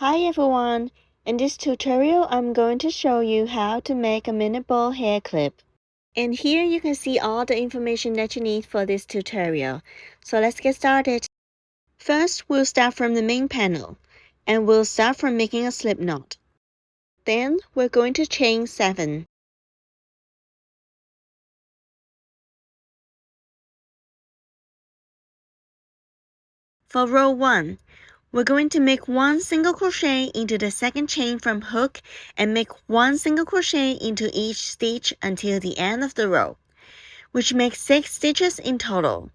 Hi everyone! In this tutorial, I'm going to show you how to make a mini ball hair clip. And here you can see all the information that you need for this tutorial. So let's get started. First, we'll start from the main panel, and we'll start from making a slip knot. Then, we're going to chain 7. For row 1, we're going to make 1 single crochet into the second chain from hook and make 1 single crochet into each stitch until the end of the row, which makes 6 stitches in total.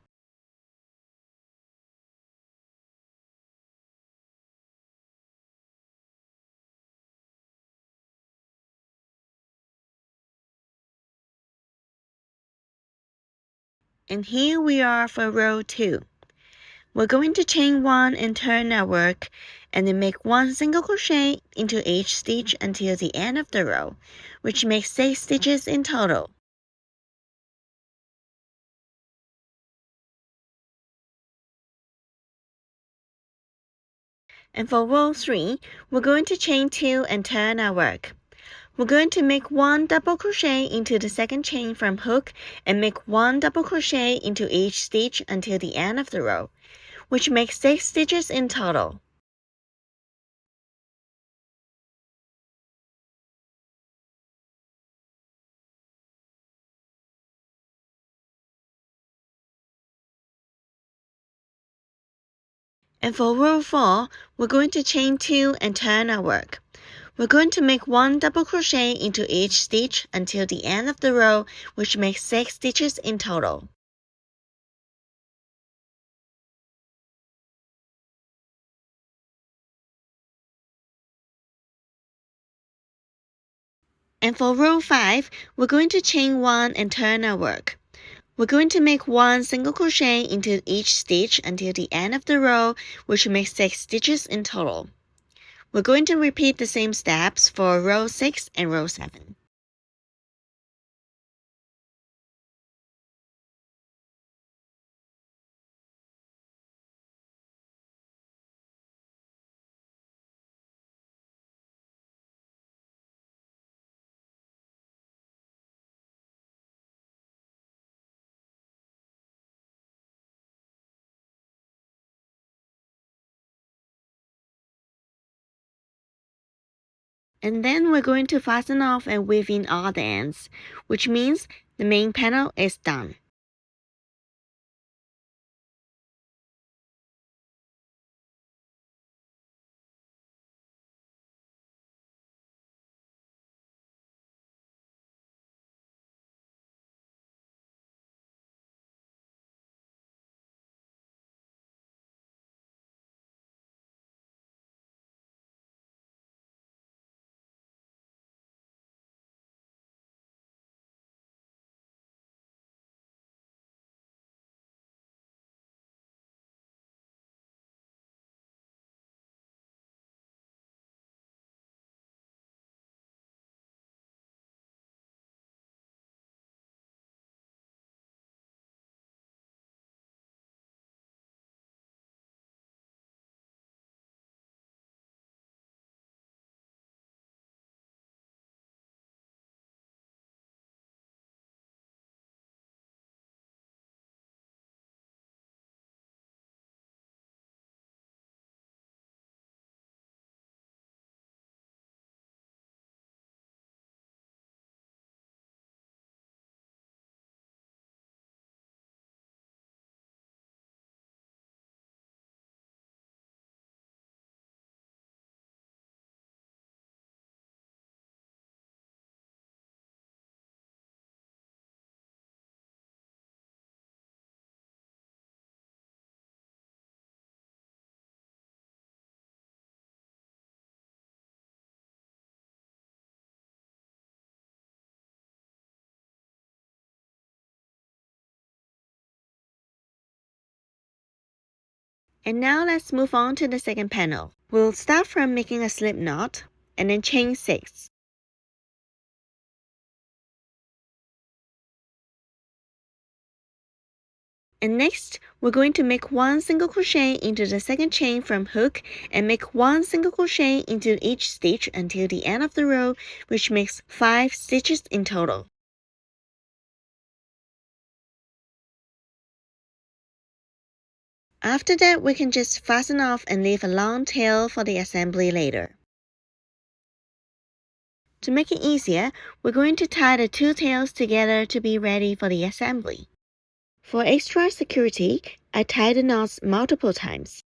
And here we are for row 2. We're going to chain 1 and turn our work, and then make 1 single crochet into each stitch until the end of the row, which makes 6 stitches in total. And for row 3, we're going to chain 2 and turn our work. We're going to make 1 double crochet into the second chain from hook and make 1 double crochet into each stitch until the end of the row, which makes 6 stitches in total. And for row 4, we're going to chain 2 and turn our work. We're going to make 1 double crochet into each stitch until the end of the row, which makes 6 stitches in total. And for row 5, we're going to chain 1 and turn our work. We're going to make 1 single crochet into each stitch until the end of the row, which makes 6 stitches in total. We're going to repeat the same steps for row 6 and row 7. And then we're going to fasten off and weave in all the ends, which means the main panel is done. And now let's move on to the second panel. We'll start from making a slip knot and then chain 6. And next, we're going to make 1 single crochet into the second chain from hook and make 1 single crochet into each stitch until the end of the row, which makes 5 stitches in total. After that, we can just fasten off and leave a long tail for the assembly later. To make it easier, we're going to tie the 2 tails together to be ready for the assembly. For extra security, I tie the knots multiple times.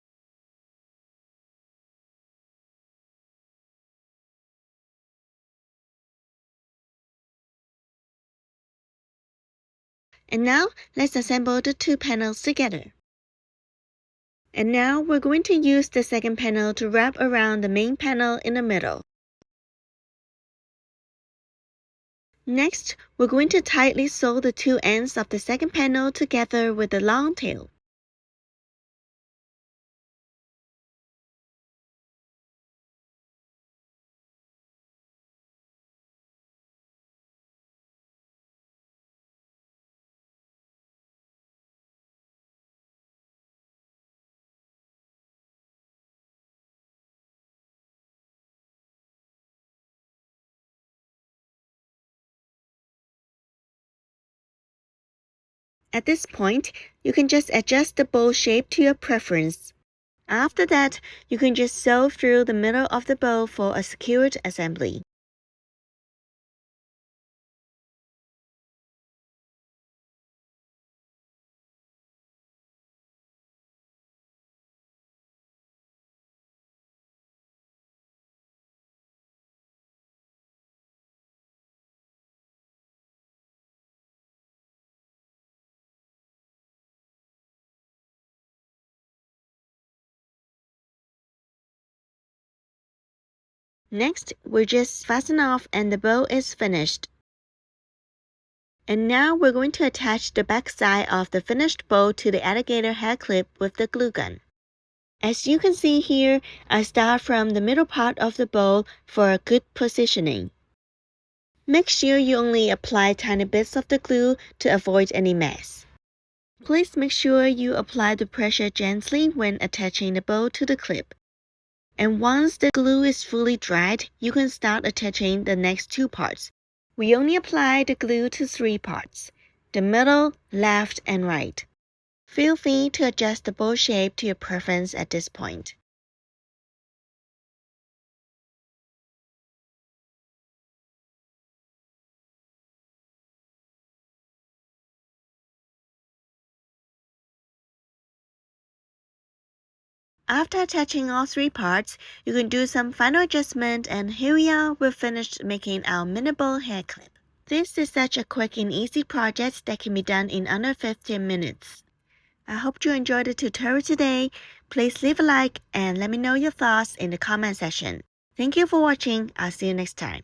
And now, let's assemble the 2 panels together. And now we're going to use the second panel to wrap around the main panel in the middle. Next, we're going to tightly sew the 2 ends of the second panel together with the long tail. At this point, you can just adjust the bow shape to your preference. After that, you can just sew through the middle of the bow for a secured assembly. Next, we just fasten off and the bow is finished. And now we're going to attach the back side of the finished bow to the alligator hair clip with the glue gun. As you can see here, I start from the middle part of the bow for a good positioning. Make sure you only apply tiny bits of the glue to avoid any mess. Please make sure you apply the pressure gently when attaching the bow to the clip. And once the glue is fully dried, you can start attaching the next 2 parts. We only apply the glue to 3 parts, the middle, left, and right. Feel free to adjust the bow shape to your preference at this point. After attaching all 3 parts, you can do some final adjustment, and here we are, we're finished making our mini bow hair clip. This is such a quick and easy project that can be done in under 15 minutes. I hope you enjoyed the tutorial today. Please leave a like and let me know your thoughts in the comment section. Thank you for watching. I'll see you next time.